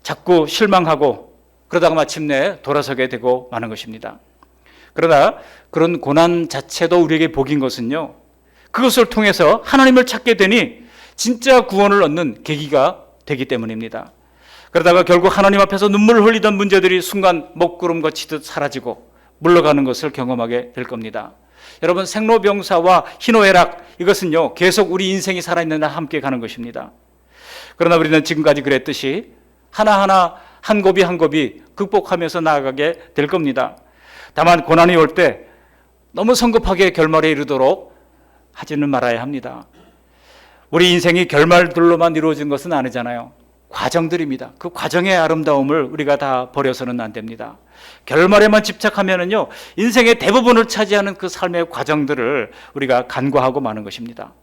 자꾸 실망하고 그러다가 마침내 돌아서게 되고 마는 것입니다. 그러나 그런 고난 자체도 우리에게 복인 것은요, 그것을 통해서 하나님을 찾게 되니 진짜 구원을 얻는 계기가 되기 때문입니다. 그러다가 결국 하나님 앞에서 눈물을 흘리던 문제들이 순간 먹구름 거치듯 사라지고 물러가는 것을 경험하게 될 겁니다. 여러분, 생로병사와 희노애락, 이것은요 계속 우리 인생이 살아있는 날 함께 가는 것입니다. 그러나 우리는 지금까지 그랬듯이 하나하나 한 고비 한 고비 극복하면서 나아가게 될 겁니다. 다만 고난이 올 때 너무 성급하게 결말에 이르도록 하지는 말아야 합니다. 우리 인생이 결말들로만 이루어진 것은 아니잖아요. 과정들입니다. 그 과정의 아름다움을 우리가 다 버려서는 안 됩니다. 결말에만 집착하면은요, 인생의 대부분을 차지하는 그 삶의 과정들을 우리가 간과하고 마는 것입니다.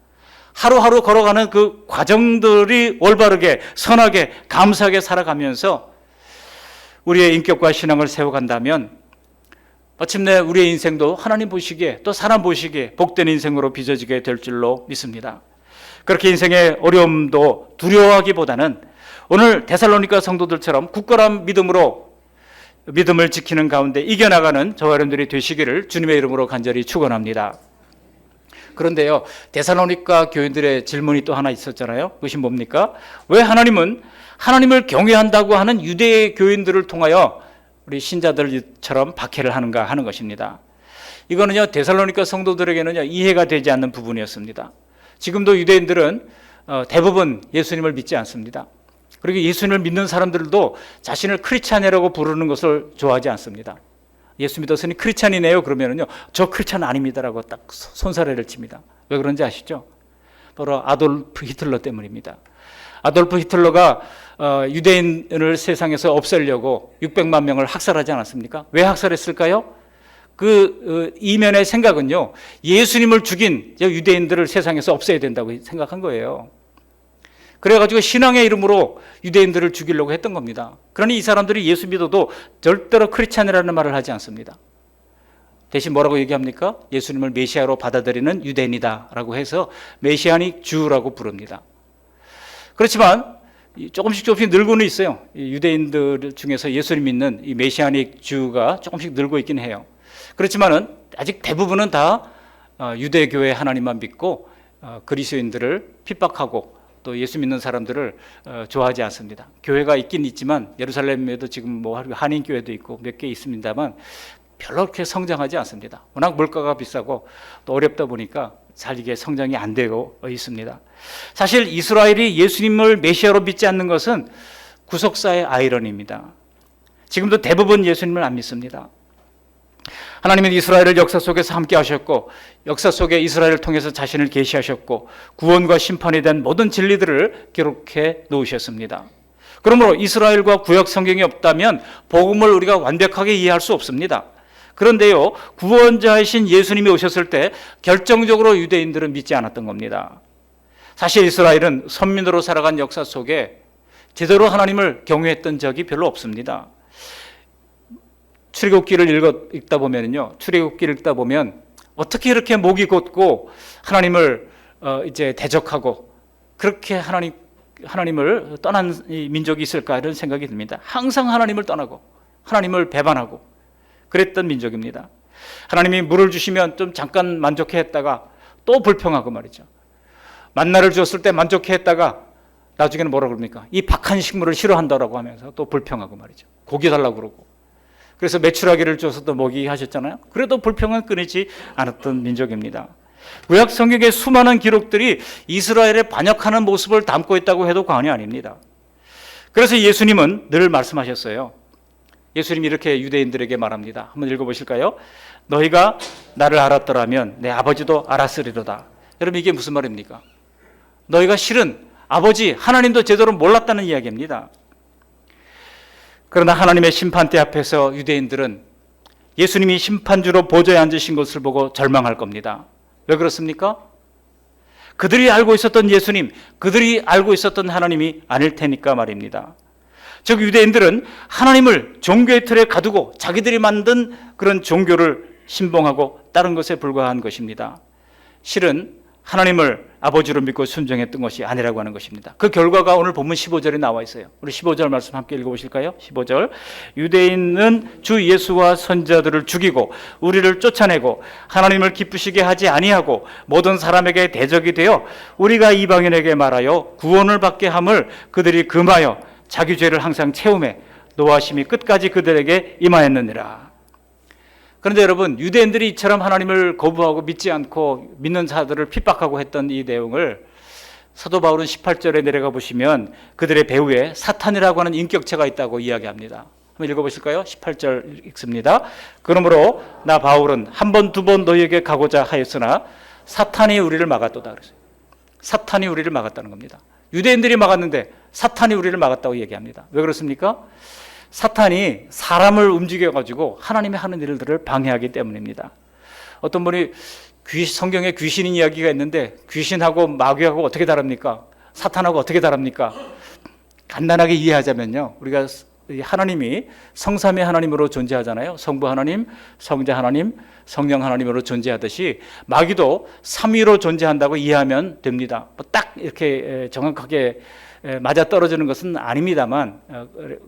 하루하루 걸어가는 그 과정들이 올바르게, 선하게, 감사하게 살아가면서 우리의 인격과 신앙을 세워간다면 마침내 우리의 인생도 하나님 보시기에, 또 사람 보시기에 복된 인생으로 빚어지게 될 줄로 믿습니다. 그렇게 인생의 어려움도 두려워하기보다는 오늘 데살로니가 성도들처럼 굳건한 믿음을 지키는 가운데 이겨나가는 저와 여러분들이 되시기를 주님의 이름으로 간절히 축원합니다. 그런데요, 데살로니가 교인들의 질문이 또 하나 있었잖아요. 그것이 뭡니까? 왜 하나님은 하나님을 경외한다고 하는 유대 교인들을 통하여 우리 신자들처럼 박해를 하는가 하는 것입니다. 이거는요, 데살로니가 성도들에게는요 이해가 되지 않는 부분이었습니다. 지금도 유대인들은 대부분 예수님을 믿지 않습니다. 그리고 예수님을 믿는 사람들도 자신을 크리스찬이라고 부르는 것을 좋아하지 않습니다. 예수 믿었으니 크리스찬이네요 그러면은요, 저 크리스찬 아닙니다라고 딱 손사래를 칩니다. 왜 그런지 아시죠? 바로 아돌프 히틀러 때문입니다. 아돌프 히틀러가 유대인을 세상에서 없애려고 600만 명을 학살하지 않았습니까? 왜 학살했을까요? 그 이면의 생각은요, 예수님을 죽인 유대인들을 세상에서 없애야 된다고 생각한 거예요. 그래가지고 신앙의 이름으로 유대인들을 죽이려고 했던 겁니다. 그러니 이 사람들이 예수 믿어도 절대로 크리스찬이라는 말을 하지 않습니다. 대신 뭐라고 얘기합니까? 예수님을 메시아로 받아들이는 유대인이다라고 해서 메시아닉 주라고 부릅니다. 그렇지만 조금씩 늘고는 있어요. 유대인들 중에서 예수를 믿는 이 메시아닉 주가 조금씩 늘고 있긴 해요. 그렇지만은 아직 대부분은 다 유대교회 하나님만 믿고 그리스도인들을 핍박하고 또 예수 믿는 사람들을 좋아하지 않습니다. 교회가 있긴 있지만 예루살렘에도 지금 뭐 한인교회도 있고 몇 개 있습니다만 별로 그렇게 성장하지 않습니다. 워낙 물가가 비싸고 또 어렵다 보니까 잘 이게 성장이 안 되고 있습니다. 사실 이스라엘이 예수님을 메시아로 믿지 않는 것은 구속사의 아이러니입니다. 지금도 대부분 예수님을 안 믿습니다. 하나님은 이스라엘을 역사 속에서 함께 하셨고 역사 속에 이스라엘을 통해서 자신을 계시하셨고 구원과 심판에 대한 모든 진리들을 기록해 놓으셨습니다. 그러므로 이스라엘과 구약 성경이 없다면 복음을 우리가 완벽하게 이해할 수 없습니다. 그런데요, 구원자이신 예수님이 오셨을 때 결정적으로 유대인들은 믿지 않았던 겁니다. 사실 이스라엘은 선민으로 살아간 역사 속에 제대로 하나님을 경외했던 적이 별로 없습니다. 출애굽기를 읽다 보면요, 출애굽기를 읽다 보면 어떻게 이렇게 목이 곧고 하나님을 이제 대적하고 그렇게 하나님을 떠난 민족이 있을까 이런 생각이 듭니다. 항상 하나님을 떠나고 하나님을 배반하고 그랬던 민족입니다. 하나님이 물을 주시면 좀 잠깐 만족해했다가 또 불평하고 말이죠. 만나를 주었을 때 만족해했다가 나중에는 뭐라 그럽니까? 이 박한 식물을 싫어한다라고 하면서 또 불평하고 말이죠. 고기 달라고 그러고. 그래서 메추라기를 줘서 또 먹이 하셨잖아요. 그래도 불평은 끊이지 않았던 민족입니다. 구약 성경의 수많은 기록들이 이스라엘의 반역하는 모습을 담고 있다고 해도 과언이 아닙니다. 그래서 예수님은 늘 말씀하셨어요. 예수님이 이렇게 유대인들에게 말합니다. 한번 읽어보실까요? 너희가 나를 알았더라면 내 아버지도 알았으리로다. 여러분, 이게 무슨 말입니까? 너희가 실은 아버지 하나님도 제대로 몰랐다는 이야기입니다. 그러나 하나님의 심판대 앞에서 유대인들은 예수님이 심판주로 보좌에 앉으신 것을 보고 절망할 겁니다. 왜 그렇습니까? 그들이 알고 있었던 예수님, 그들이 알고 있었던 하나님이 아닐 테니까 말입니다. 즉 유대인들은 하나님을 종교의 틀에 가두고 자기들이 만든 그런 종교를 신봉하고 다른 것에 불과한 것입니다. 실은 하나님을 아버지로 믿고 순종했던 것이 아니라고 하는 것입니다. 그 결과가 오늘 본문 15절에 나와 있어요. 우리 15절 말씀 함께 읽어보실까요? 15절. 유대인은 주 예수와 선자들을 죽이고 우리를 쫓아내고 하나님을 기쁘시게 하지 아니하고 모든 사람에게 대적이 되어 우리가 이방인에게 말하여 구원을 받게 함을 그들이 금하여 자기 죄를 항상 채우매 노하심이 끝까지 그들에게 임하였느니라. 그런데 여러분, 유대인들이 이처럼 하나님을 거부하고 믿지 않고 믿는 자들을 핍박하고 했던 이 내용을 사도 바울은 18절에 내려가 보시면 그들의 배후에 사탄이라고 하는 인격체가 있다고 이야기합니다. 한번 읽어보실까요? 18절 읽습니다. 그러므로 나 바울은 한 번, 두 번 너희에게 가고자 하였으나 사탄이 우리를 막았도다 그랬어요. 사탄이 우리를 막았다는 겁니다. 유대인들이 막았는데 사탄이 우리를 막았다고 얘기합니다. 왜 그렇습니까? 사탄이 사람을 움직여가지고 하나님의 하는 일들을 방해하기 때문입니다. 어떤 분이 성경에 귀신인 이야기가 있는데 귀신하고 마귀하고 어떻게 다릅니까? 사탄하고 어떻게 다릅니까? 간단하게 이해하자면요, 우리가 하나님이 성삼위 하나님으로 존재하잖아요. 성부 하나님, 성자 하나님, 성령 하나님으로 존재하듯이 마귀도 삼위로 존재한다고 이해하면 됩니다. 딱 이렇게 정확하게 맞아떨어지는 것은 아닙니다만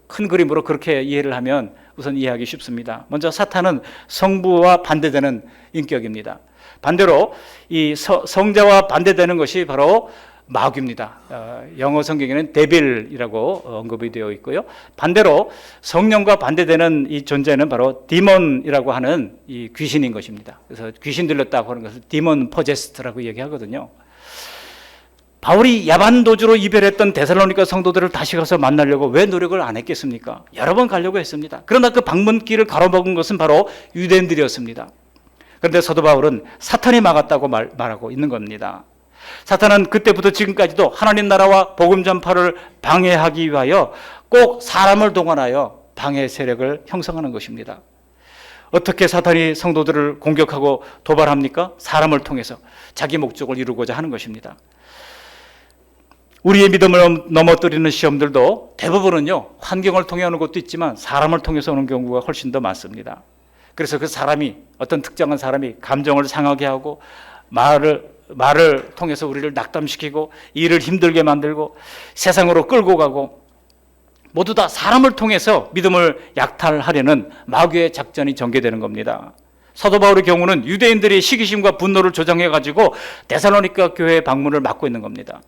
큰 그림으로 그렇게 이해를 하면 우선 이해하기 쉽습니다. 먼저 사탄은 성부와 반대되는 인격입니다. 반대로 이 성자와 반대되는 것이 바로 마귀입니다. 영어 성경에는 데빌이라고 언급이 되어 있고요. 반대로 성령과 반대되는 이 존재는 바로 디몬이라고 하는 이 귀신인 것입니다. 그래서 귀신 들렸다고 하는 것을 디몬 포제스트라고 얘기하거든요. 바울이 야반도주로 이별했던 데살로니가 성도들을 다시 가서 만나려고 왜 노력을 안 했겠습니까? 여러 번 가려고 했습니다. 그러나 그 방문길을 가로막은 것은 바로 유대인들이었습니다. 그런데 사도 바울은 사탄이 막았다고 말하고 있는 겁니다. 사탄은 그때부터 지금까지도 하나님 나라와 복음 전파를 방해하기 위하여 꼭 사람을 동원하여 방해 세력을 형성하는 것입니다. 어떻게 사탄이 성도들을 공격하고 도발합니까? 사람을 통해서 자기 목적을 이루고자 하는 것입니다. 우리의 믿음을 넘어뜨리는 시험들도 대부분은요, 환경을 통해 오는 것도 있지만 사람을 통해서 오는 경우가 훨씬 더 많습니다. 그래서 그 사람이, 어떤 특정한 사람이 감정을 상하게 하고 말을 통해서 우리를 낙담시키고 일을 힘들게 만들고 세상으로 끌고 가고, 모두 다 사람을 통해서 믿음을 약탈하려는 마귀의 작전이 전개되는 겁니다. 사도 바울의 경우는 유대인들이 시기심과 분노를 조장해가지고 데살로니가 교회의 방문을 막고 있는 겁니다.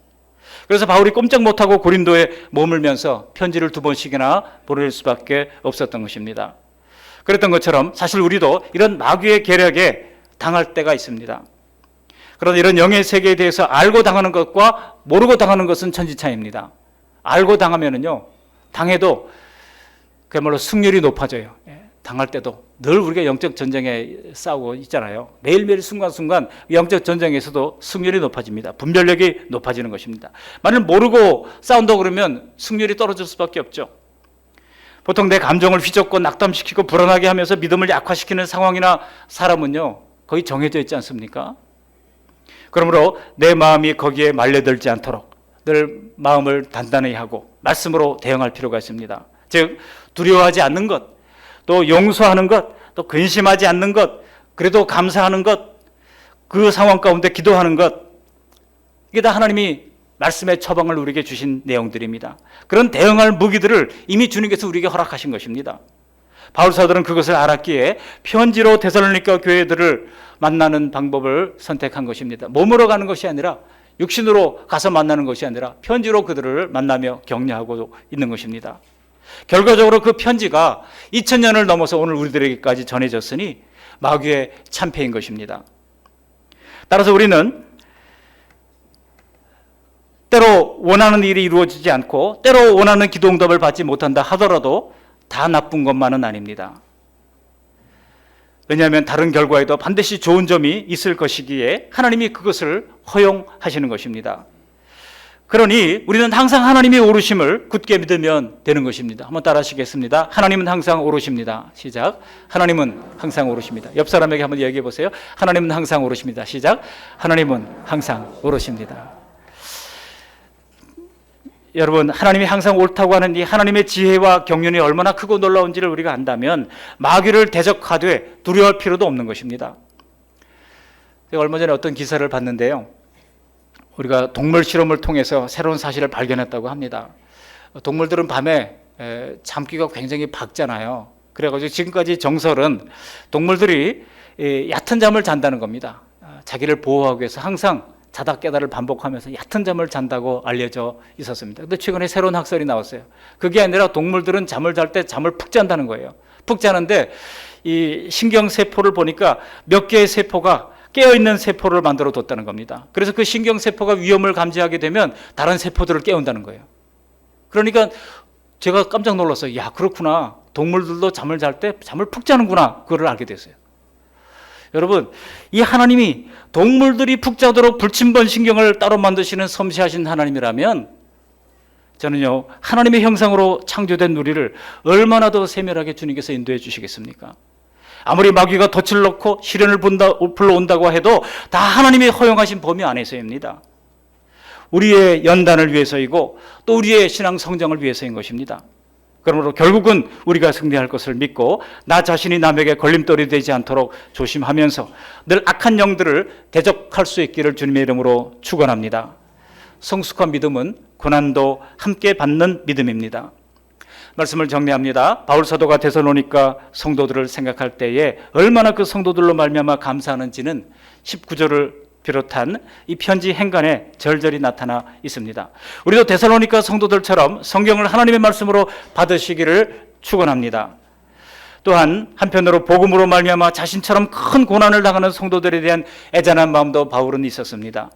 그래서 바울이 꼼짝 못하고 고린도에 머물면서 편지를 2번씩이나 보낼 수밖에 없었던 것입니다. 그랬던 것처럼 사실 우리도 이런 마귀의 계략에 당할 때가 있습니다. 그러나 이런 영의 세계에 대해서 알고 당하는 것과 모르고 당하는 것은 천지차이입니다. 알고 당하면은요, 당해도 그야말로 승률이 높아져요. 당할 때도 늘 우리가 영적 전쟁에 싸우고 있잖아요. 매일매일 순간순간 영적 전쟁에서도 승률이 높아집니다. 분별력이 높아지는 것입니다. 만일 모르고 싸운다고 그러면 승률이 떨어질 수밖에 없죠. 보통 내 감정을 휘젓고 낙담시키고 불안하게 하면서 믿음을 약화시키는 상황이나 사람은요, 거의 정해져 있지 않습니까? 그러므로 내 마음이 거기에 말려들지 않도록 늘 마음을 단단히 하고 말씀으로 대응할 필요가 있습니다. 즉, 두려워하지 않는 것, 또 용서하는 것, 또 근심하지 않는 것, 그래도 감사하는 것, 그 상황 가운데 기도하는 것, 이게 다 하나님이 말씀의 처방을 우리에게 주신 내용들입니다. 그런 대응할 무기들을 이미 주님께서 우리에게 허락하신 것입니다. 바울 사도는 그것을 알았기에 편지로 데살로니가 교회들을 만나는 방법을 선택한 것입니다. 몸으로 가는 것이 아니라, 육신으로 가서 만나는 것이 아니라 편지로 그들을 만나며 격려하고 있는 것입니다. 결과적으로 그 편지가 2000년을 넘어서 오늘 우리들에게까지 전해졌으니 마귀의 참패인 것입니다. 따라서 우리는 때로 원하는 일이 이루어지지 않고 때로 원하는 기도 응답을 받지 못한다 하더라도 다 나쁜 것만은 아닙니다. 왜냐하면 다른 결과에도 반드시 좋은 점이 있을 것이기에 하나님이 그것을 허용하시는 것입니다. 그러니 우리는 항상 하나님의 오르심을 굳게 믿으면 되는 것입니다. 한번 따라 하시겠습니다. 하나님은 항상 오르십니다. 시작. 하나님은 항상 오르십니다. 옆 사람에게 한번 얘기해 보세요. 하나님은 항상 오르십니다. 시작. 하나님은 항상 오르십니다. 여러분, 하나님이 항상 옳다고 하는 이 하나님의 지혜와 경륜이 얼마나 크고 놀라운지를 우리가 안다면 마귀를 대적하되 두려워할 필요도 없는 것입니다. 제가 얼마 전에 어떤 기사를 봤는데요, 우리가 동물 실험을 통해서 새로운 사실을 발견했다고 합니다. 동물들은 밤에 잠귀가 굉장히 밝잖아요. 그래가지고 지금까지 정설은 동물들이 얕은 잠을 잔다는 겁니다. 자기를 보호하기 위해서 항상 자다 깨다를 반복하면서 얕은 잠을 잔다고 알려져 있었습니다. 근데 최근에 새로운 학설이 나왔어요. 그게 아니라 동물들은 잠을 잘 때 잠을 푹 잔다는 거예요. 푹 자는데 이 신경세포를 보니까 몇 개의 세포가 깨어있는 세포를 만들어 뒀다는 겁니다. 그래서 그 신경세포가 위험을 감지하게 되면 다른 세포들을 깨운다는 거예요. 그러니까 제가 깜짝 놀랐어요. 야, 그렇구나. 동물들도 잠을 잘 때 잠을 푹 자는구나. 그걸 알게 됐어요. 여러분, 이 하나님이 동물들이 푹 자도록 불침번 신경을 따로 만드시는 섬세하신 하나님이라면 저는요, 하나님의 형상으로 창조된 우리를 얼마나 더 세밀하게 주님께서 인도해 주시겠습니까? 아무리 마귀가 덫을 넣고 시련을 불러온다고 해도 다 하나님이 허용하신 범위 안에서입니다. 우리의 연단을 위해서이고 또 우리의 신앙 성장을 위해서인 것입니다. 그러므로 결국은 우리가 승리할 것을 믿고 나 자신이 남에게 걸림돌이 되지 않도록 조심하면서 늘 악한 영들을 대적할 수 있기를 주님의 이름으로 축원합니다. 성숙한 믿음은 고난도 함께 받는 믿음입니다. 말씀을 정리합니다. 바울 사도가 데살로니가 성도들을 생각할 때에 얼마나 그 성도들로 말미암아 감사하는지는 19절을 비롯한 이 편지 행간에 절절히 나타나 있습니다. 우리도 데살로니가 성도들처럼 성경을 하나님의 말씀으로 받으시기를 축원합니다. 또한 한편으로 복음으로 말미암아 자신처럼 큰 고난을 당하는 성도들에 대한 애잔한 마음도 바울은 있었습니다.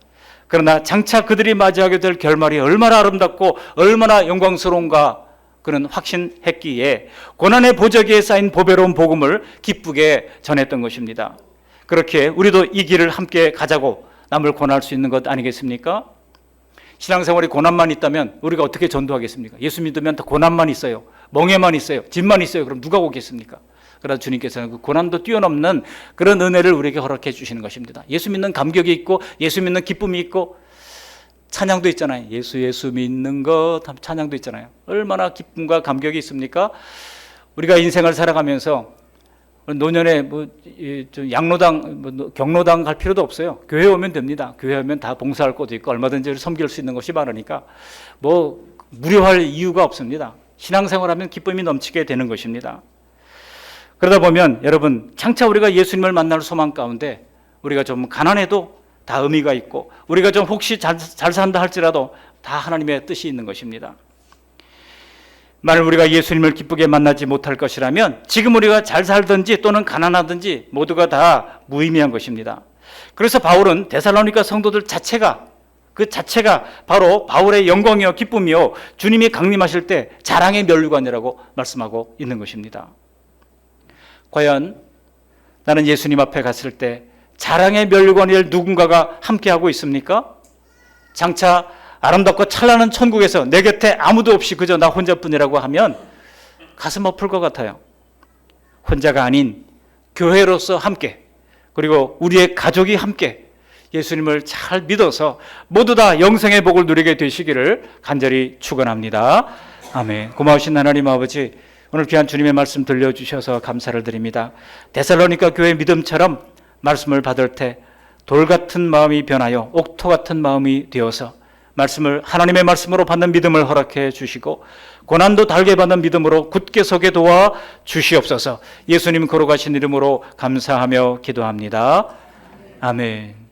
그러나 장차 그들이 맞이하게 될 결말이 얼마나 아름답고 얼마나 영광스러운가 그는 확신했기에 고난의 보자기에 쌓인 보배로운 복음을 기쁘게 전했던 것입니다. 그렇게 우리도 이 길을 함께 가자고 남을 권할 수 있는 것 아니겠습니까? 신앙생활이 고난만 있다면 우리가 어떻게 전도하겠습니까? 예수 믿으면 다 고난만 있어요. 멍에만 있어요. 짐만 있어요. 그럼 누가 오겠습니까? 그러나 주님께서는 그 고난도 뛰어넘는 그런 은혜를 우리에게 허락해 주시는 것입니다. 예수 믿는 감격이 있고 예수 믿는 기쁨이 있고 찬양도 있잖아요. 예수 믿는 것 찬양도 있잖아요. 얼마나 기쁨과 감격이 있습니까? 우리가 인생을 살아가면서 노년에 양로당, 경로당 갈 필요도 없어요. 교회 오면 됩니다. 교회 오면 다 봉사할 것도 있고 얼마든지 섬길 수 있는 것이 많으니까 무료할 이유가 없습니다. 신앙생활하면 기쁨이 넘치게 되는 것입니다. 그러다 보면 여러분 장차 우리가 예수님을 만날 소망 가운데 우리가 좀 가난해도 다 의미가 있고 우리가 좀 혹시 잘 산다 할지라도 다 하나님의 뜻이 있는 것입니다. 만일 우리가 예수님을 기쁘게 만나지 못할 것이라면 지금 우리가 잘 살든지 또는 가난하든지 모두가 다 무의미한 것입니다. 그래서 바울은 데살로니가 성도들 자체가 바로 바울의 영광이요 기쁨이요 주님이 강림하실 때 자랑의 면류관이라고 말씀하고 있는 것입니다. 과연 나는 예수님 앞에 갔을 때 자랑의 면류관이 될 누군가가 함께하고 있습니까? 장차 아름답고 찬란한 천국에서 내 곁에 아무도 없이 그저 나 혼자뿐이라고 하면 가슴 아플 것 같아요. 혼자가 아닌 교회로서 함께 그리고 우리의 가족이 함께 예수님을 잘 믿어서 모두 다 영생의 복을 누리게 되시기를 간절히 축원합니다. 아멘. 고마우신 하나님 아버지 오늘 귀한 주님의 말씀 들려주셔서 감사를 드립니다. 데살로니가 교회 믿음처럼 말씀을 받을 때 돌 같은 마음이 변하여 옥토 같은 마음이 되어서 말씀을 하나님의 말씀으로 받는 믿음을 허락해 주시고 고난도 달게 받는 믿음으로 굳게 서게 도와 주시옵소서. 예수님 거룩하신 이름으로 감사하며 기도합니다. 아멘.